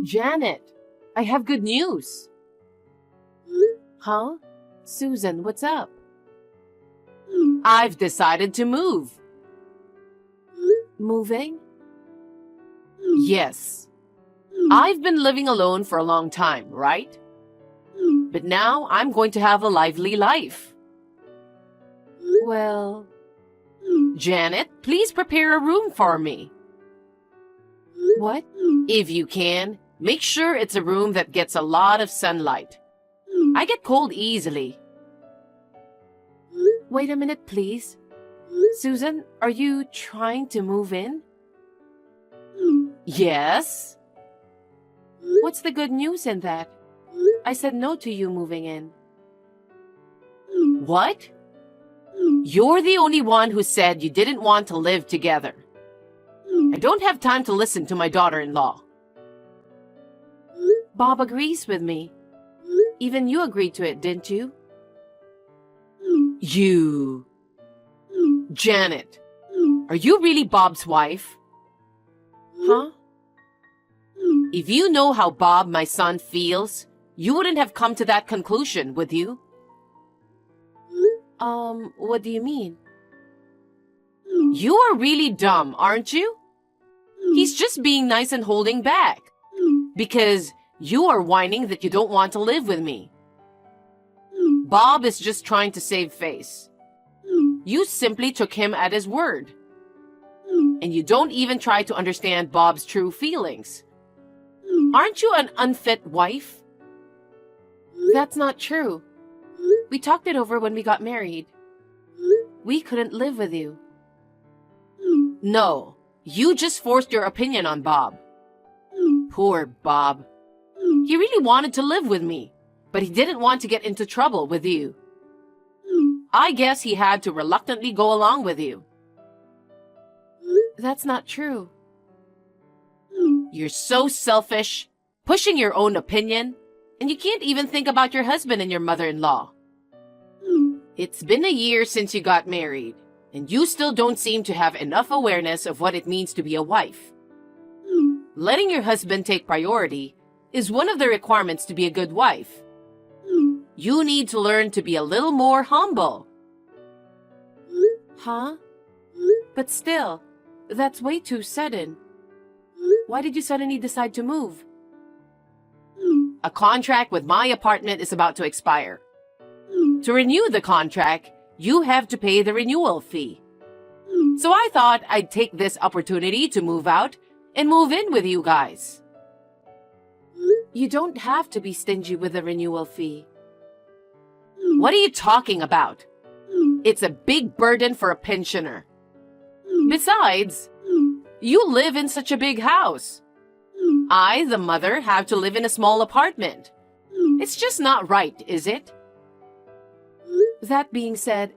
Janet, I have good news. Huh? Susan, what's up? I've decided to move. Moving? Yes. I've been living alone for a long time, right? But now I'm going to have a lively life. Well, Janet, please prepare a room for me. What? If you can, make sure it's a room that gets a lot of sunlight. I get cold easily. Wait a minute, please. Susan, are you trying to move in? Yes. What's the good news in that? I said no to you moving in. What? You're the only one who said you didn't want to live together. I don't have time to listen to my daughter-in-law. Bob agrees with me. Even you agreed to it, didn't you? You... Janet, are you really Bob's wife? Huh? If you know how Bob, my son, feels, you wouldn't have come to that conclusion, would you? What do you mean? You are really dumb, aren't you? He's just being nice and holding back. Because you are whining that you don't want to live with me. Bob is just trying to save face. You simply took him at his word. And you don't even try to understand Bob's true feelings. Aren't you an unfit wife? That's not true. We talked it over when we got married. We couldn't live with you. No, you just forced your opinion on Bob. Poor Bob. He really wanted to live with me, but he didn't want to get into trouble with you. I guess he had to reluctantly go along with you. That's not true. You're so selfish, pushing your own opinion, and you can't even think about your husband and your mother-in-law. It's been a year since you got married, and you still don't seem to have enough awareness of what it means to be a wife. Letting your husband take priority is one of the requirements to be a good wife. You need to learn to be a little more humble. Huh? But still, that's way too sudden. Why did you suddenly decide to move? A contract with my apartment is about to expire. To renew the contract, you have to pay the renewal fee. So I thought I'd take this opportunity to move out and move in with you guys. You don't have to be stingy with the renewal fee. What are you talking about? It's a big burden for a pensioner. Besides, you live in such a big house. I, the mother, have to live in a small apartment. It's just not right, is it? That being said,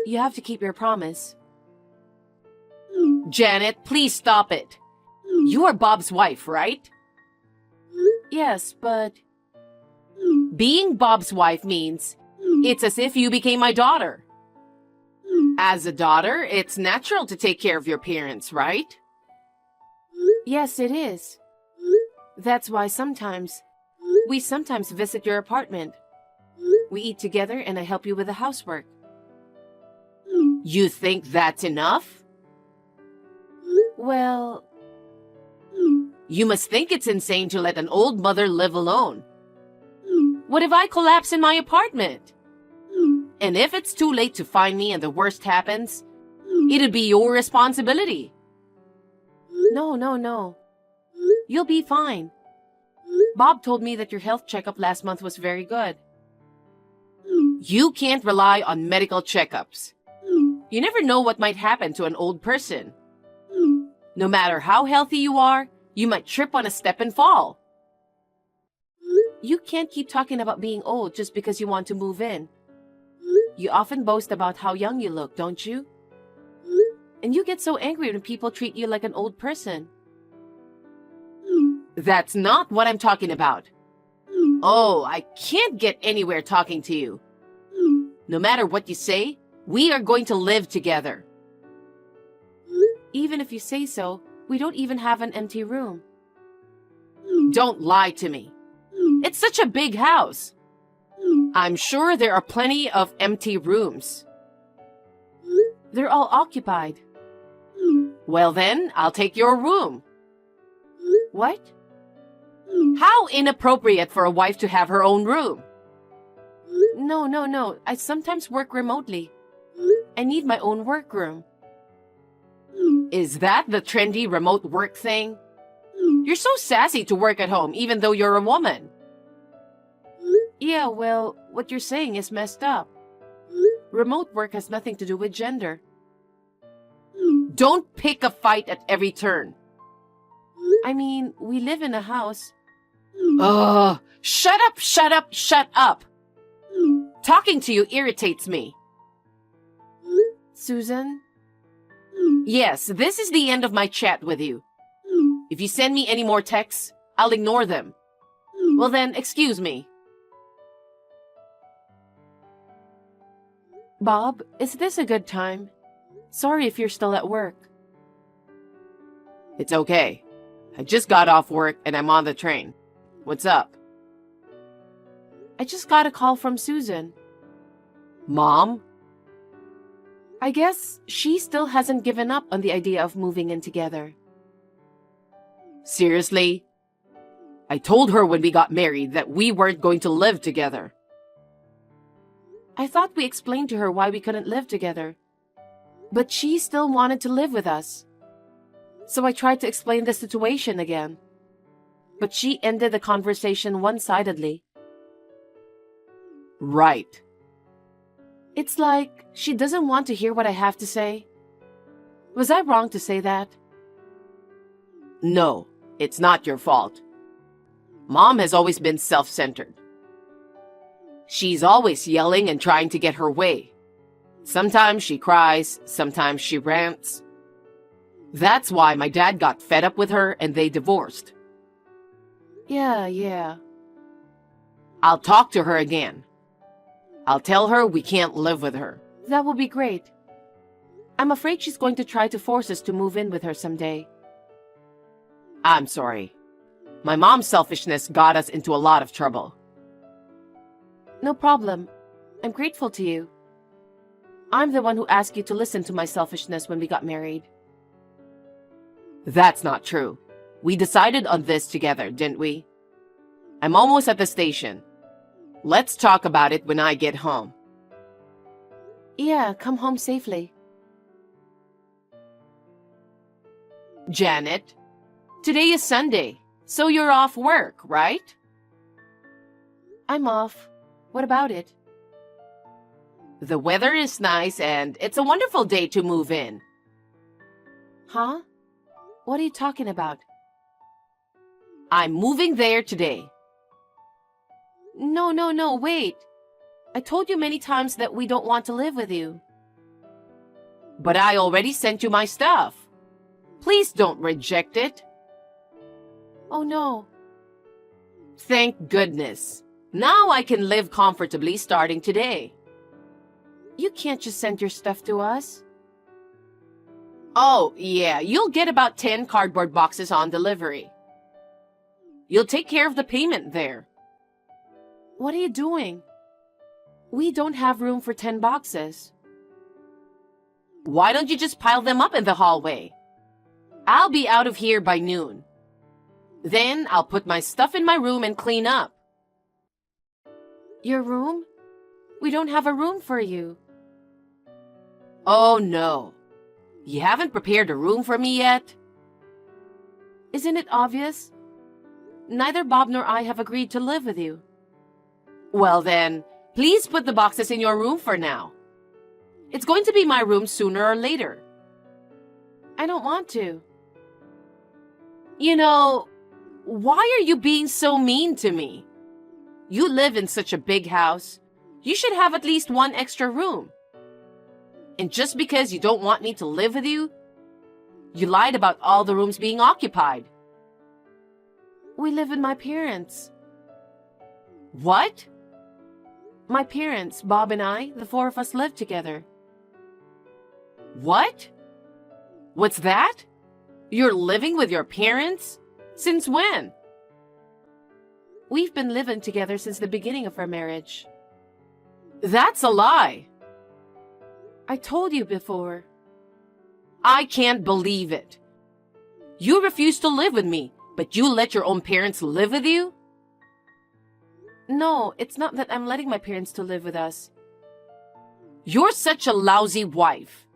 you have to keep your promise. Janet, please stop it. You are Bob's wife, right? Yes, but... Being Bob's wife means it's as if you became my daughter. As a daughter, it's natural to take care of your parents, right? Yes, it is. That's why we sometimes visit your apartment. We eat together and I help you with the housework. You think that's enough? Well... You must think it's insane to let an old mother live alone. What if I collapse in my apartment? And if it's too late to find me and the worst happens, it'd be your responsibility. No. You'll be fine. Bob told me that your health checkup last month was very good. You can't rely on medical checkups. You never know what might happen to an old person. No matter how healthy you are, you might trip on a step and fall. You can't keep talking about being old just because you want to move in. You often boast about how young you look, don't you? And you get so angry when people treat you like an old person. That's not what I'm talking about. Oh, I can't get anywhere talking to you. No matter what you say, we are going to live together. Even if you say so, we don't even have an empty room. Don't lie to me. It's such a big house. I'm sure there are plenty of empty rooms. They're all occupied. Well then, I'll take your room. What? How inappropriate for a wife to have her own room. No. I sometimes work remotely. I need my own workroom. Is that the trendy remote work thing? You're so sassy to work at home even though you're a woman. Yeah, well, what you're saying is messed up. Remote work has nothing to do with gender. Don't pick a fight at every turn. I mean, we live in a house. Ugh, shut up. Talking to you irritates me. Susan? Yes, this is the end of my chat with you. If you send me any more texts, I'll ignore them. Well then, excuse me. Bob, is this a good time? Sorry if you're still at work. It's okay. I just got off work and I'm on the train. What's up? I just got a call from Susan. Mom? I guess she still hasn't given up on the idea of moving in together. Seriously? I told her when we got married that we weren't going to live together. I thought we explained to her why we couldn't live together. But she still wanted to live with us. So I tried to explain the situation again. But she ended the conversation one-sidedly. Right. It's like she doesn't want to hear what I have to say. Was I wrong to say that? No, it's not your fault. Mom has always been self-centered. She's always yelling and trying to get her way. Sometimes she cries, sometimes she rants. That's why my dad got fed up with her and they divorced. Yeah. I'll talk to her again. I'll tell her we can't live with her. That will be great. I'm afraid she's going to try to force us to move in with her someday. I'm sorry. My mom's selfishness got us into a lot of trouble. No problem. I'm grateful to you. I'm the one who asked you to listen to my selfishness when we got married. That's not true. We decided on this together, didn't we? I'm almost at the station. Let's talk about it when I get home. Yeah, come home safely. Janet, today is Sunday, so you're off work, right? I'm off. What about it? The weather is nice and it's a wonderful day to move in. Huh? What are you talking about? I'm moving there today. No, wait. I told you many times that we don't want to live with you. But I already sent you my stuff. Please don't reject it. Oh no. Thank goodness. Now I can live comfortably starting today. You can't just send your stuff to us. Oh, yeah, you'll get about 10 cardboard boxes on delivery. You'll take care of the payment there. What are you doing? We don't have room for 10 boxes. Why don't you just pile them up in the hallway? I'll be out of here by noon. Then I'll put my stuff in my room and clean up. Your room? We don't have a room for you. Oh no. You haven't prepared a room for me yet? Isn't it obvious? Neither Bob nor I have agreed to live with you. Well then, please put the boxes in your room for now. It's going to be my room sooner or later. I don't want to. You know, why are you being so mean to me? You live in such a big house. You should have at least one extra room. And just because you don't want me to live with you, you lied about all the rooms being occupied. We live with my parents. What? My parents, Bob and I, the four of us live together. What? What's that? You're living with your parents? Since when? We've been living together since the beginning of our marriage. That's a lie. I told you before. I can't believe it. You refuse to live with me, but you let your own parents live with you? No, it's not that I'm letting my parents to live with us. You're such a lousy wife.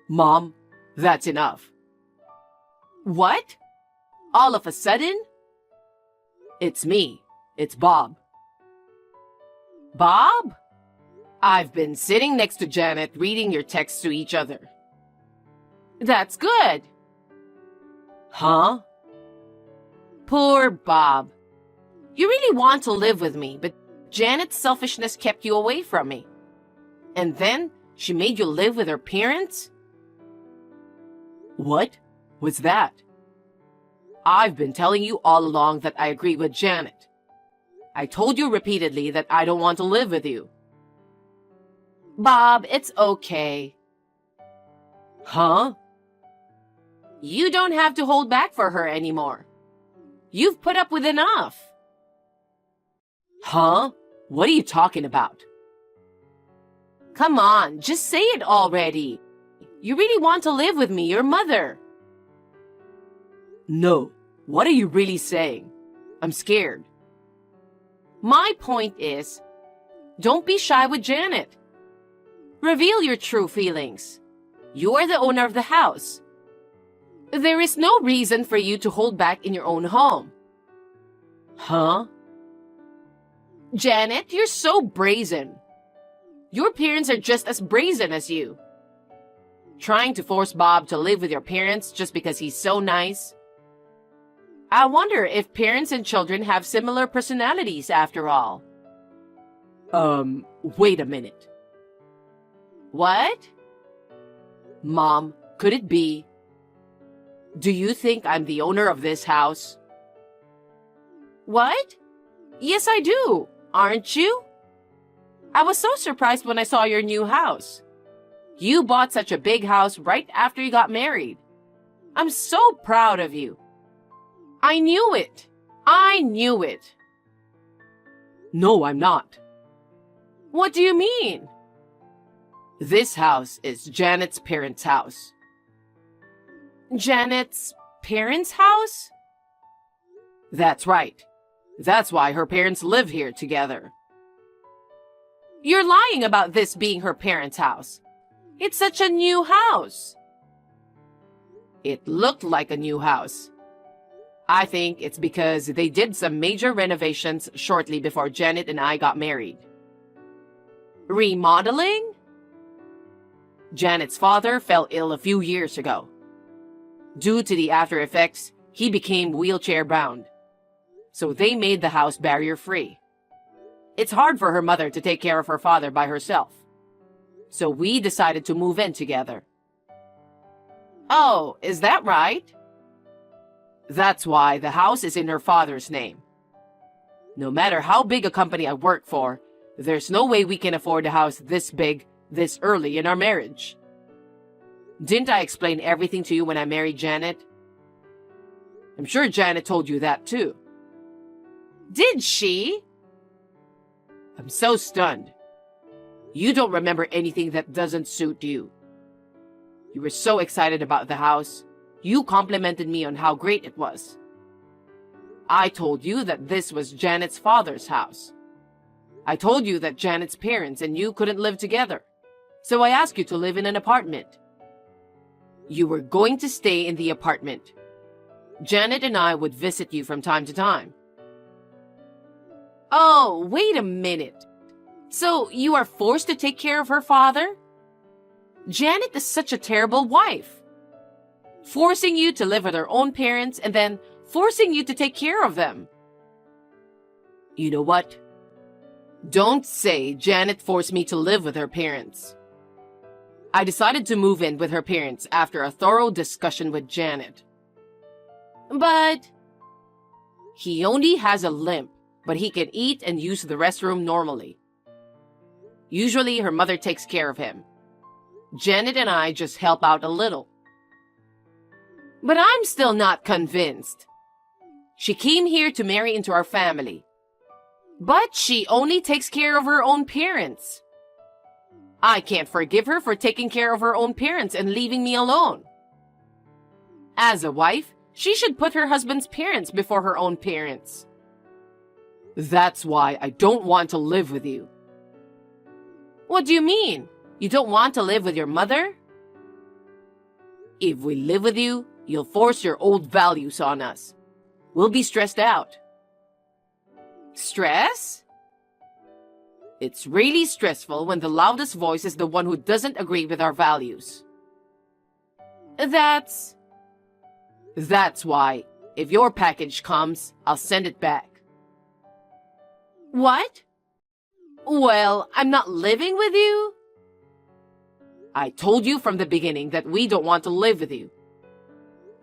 Mom, that's enough. What? All of a sudden? It's me. It's Bob. Bob? I've been sitting next to Janet reading your texts to each other. That's good. Huh? Poor Bob. You really want to live with me, but Janet's selfishness kept you away from me. And then she made you live with her parents? What was that? I've been telling you all along that I agree with Janet. I told you repeatedly that I don't want to live with you. Bob, it's okay. Huh? You don't have to hold back for her anymore. You've put up with enough. Huh? What are you talking about? Come on, just say it already. You really want to live with me, your mother. No. What are you really saying? I'm scared. My point is, don't be shy with Janet. Reveal your true feelings. You are the owner of the house. There is no reason for you to hold back in your own home. Huh? Janet, you're so brazen. Your parents are just as brazen as you. Trying to force Bob to live with your parents just because he's so nice. I wonder if parents and children have similar personalities after all. Wait a minute. What? Mom, could it be? Do you think I'm the owner of this house? What? Yes, I do. Aren't you? I was so surprised when I saw your new house. You bought such a big house right after you got married. I'm so proud of you. I knew it. I knew it. No, I'm not. What do you mean? This house is Janet's parents' house. Janet's parents' house? That's right. That's why her parents live here together. You're lying about this being her parents' house. It's such a new house. It looked like a new house. I think it's because they did some major renovations shortly before Janet and I got married. Remodeling? Janet's father fell ill a few years ago. Due to the after effects, he became wheelchair-bound. So they made the house barrier-free. It's hard for her mother to take care of her father by herself. So we decided to move in together. Oh, is that right? That's why the house is in her father's name. No matter how big a company I work for, there's no way we can afford a house this big, this early in our marriage. Didn't I explain everything to you when I married Janet? I'm sure Janet told you that too. Did she? I'm so stunned. You don't remember anything that doesn't suit you. You were so excited about the house. You complimented me on how great it was. I told you that this was Janet's father's house. I told you that Janet's parents and you couldn't live together. So I asked you to live in an apartment. You were going to stay in the apartment. Janet and I would visit you from time to time. Oh, wait a minute. So you are forced to take care of her father? Janet is such a terrible wife. Forcing you to live with her own parents and then forcing you to take care of them. You know what? Don't say Janet forced me to live with her parents. I decided to move in with her parents after a thorough discussion with Janet. But he only has a limp, but he can eat and use the restroom normally. Usually her mother takes care of him. Janet and I just help out a little. But I'm still not convinced. She came here to marry into our family. But she only takes care of her own parents. I can't forgive her for taking care of her own parents and leaving me alone. As a wife, she should put her husband's parents before her own parents. That's why I don't want to live with you. What do you mean? You don't want to live with your mother? If we live with you, you'll force your old values on us. We'll be stressed out. Stress? It's really stressful when the loudest voice is the one who doesn't agree with our values. That's why, if your package comes, I'll send it back. What? Well, I'm not living with you? I told you from the beginning that we don't want to live with you.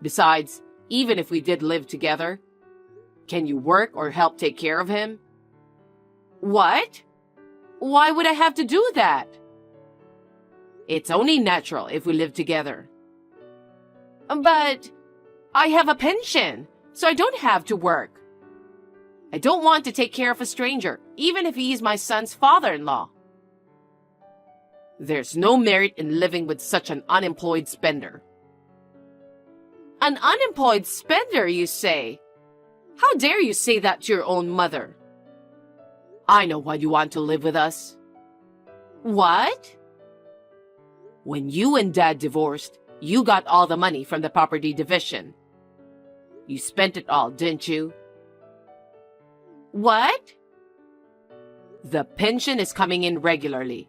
Besides, even if we did live together, can you work or help take care of him? What? Why would I have to do that? It's only natural if we live together. But I have a pension, so I don't have to work. I don't want to take care of a stranger, even if he is my son's father-in-law. There's no merit in living with such an unemployed spender. An unemployed spender, you say? How dare you say that to your own mother? I know why you want to live with us. What? When you and Dad divorced, you got all the money from the property division. You spent it all, didn't you? What? The pension is coming in regularly.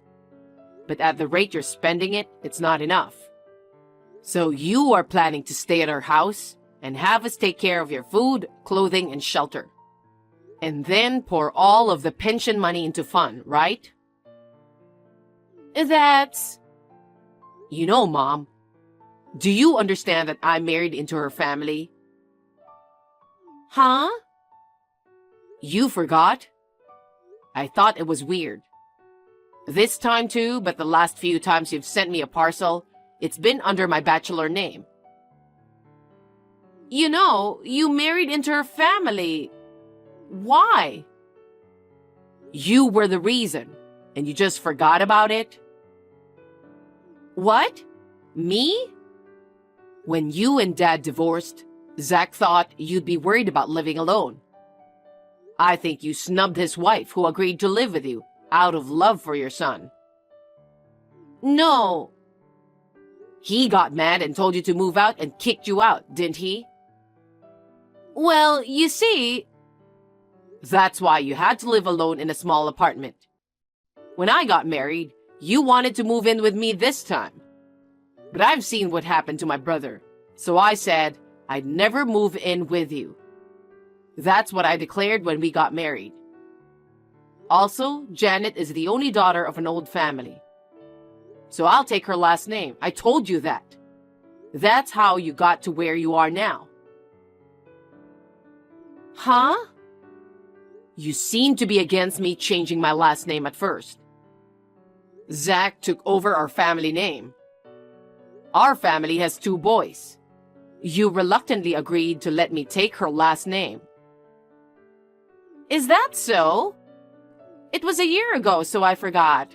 But at the rate you're spending it, it's not enough. So you are planning to stay at our house and have us take care of your food, clothing, and shelter. And then pour all of the pension money into fun, right? That's... You know, Mom, do you understand that I married into her family? Huh? You forgot? I thought it was weird. This time too, but the last few times you've sent me a parcel, it's been under my bachelor name. You know, you married into her family. Why? You were the reason, and you just forgot about it? What? Me? When you and Dad divorced, Zach thought you'd be worried about living alone. I think you snubbed his wife who agreed to live with you out of love for your son. No. He got mad and told you to move out and kicked you out, didn't he? Well, you see... That's why you had to live alone in a small apartment. When I got married, you wanted to move in with me this time. But I've seen what happened to my brother, so I said I'd never move in with you. That's what I declared when we got married. Also, Janet is the only daughter of an old family. So I'll take her last name. I told you that. That's how you got to where you are now. Huh? You seem to be against me changing my last name at first. Zach took over our family name. Our family has 2 boys. You reluctantly agreed to let me take her last name. Is that so? It was a year ago, so I forgot.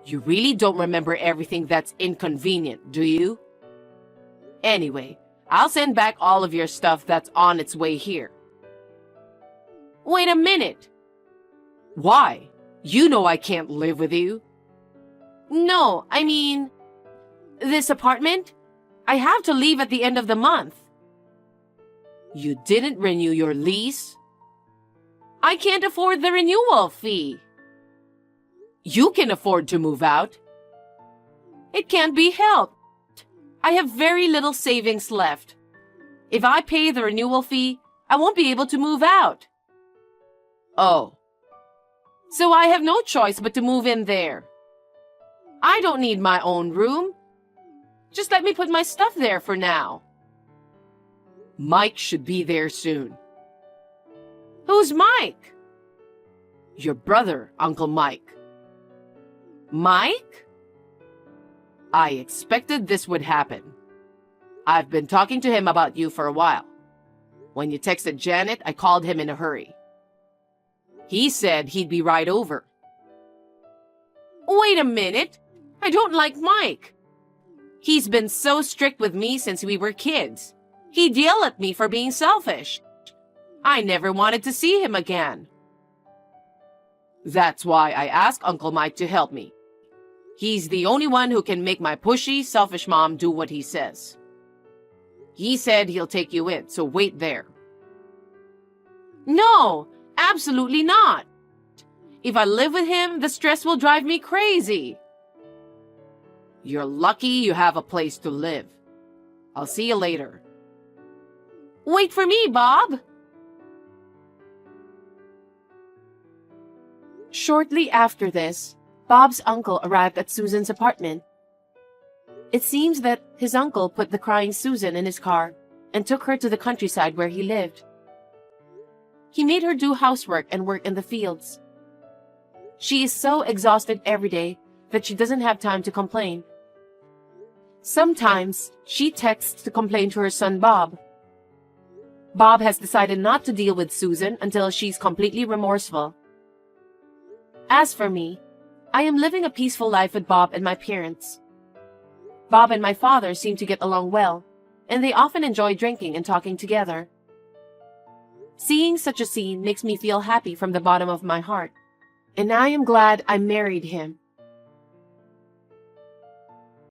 You really don't remember everything that's inconvenient, do you? Anyway, I'll send back all of your stuff that's on its way here. Wait a minute. Why? You know I can't live with you. No, I mean, this apartment, I have to leave at the end of the month. You didn't renew your lease? I can't afford the renewal fee. You can afford to move out. It can't be helped. I have very little savings left. If I pay the renewal fee, I won't be able to move out. Oh. So I have no choice but to move in there. I don't need my own room. Just let me put my stuff there for now. Mike should be there soon. Who's Mike? Your brother, Uncle Mike. Mike? I expected this would happen. I've been talking to him about you for a while. When you texted Janet, I called him in a hurry. He said he'd be right over. Wait a minute. I don't like Mike. He's been so strict with me since we were kids. He'd yell at me for being selfish. I never wanted to see him again. That's why I asked Uncle Mike to help me. He's the only one who can make my pushy, selfish mom do what he says. He said he'll take you in, so wait there. No, absolutely not. If I live with him, the stress will drive me crazy. You're lucky you have a place to live. I'll see you later. Wait for me, Bob. Shortly after this, Bob's uncle arrived at Susan's apartment. It seems that his uncle put the crying Susan in his car and took her to the countryside where he lived. He made her do housework and work in the fields. She is so exhausted every day that she doesn't have time to complain. Sometimes she texts to complain to her son Bob. Bob has decided not to deal with Susan until she's completely remorseful. As for me, I am living a peaceful life with Bob and my parents. Bob and my father seem to get along well, and they often enjoy drinking and talking together. Seeing such a scene makes me feel happy from the bottom of my heart, and I am glad I married him.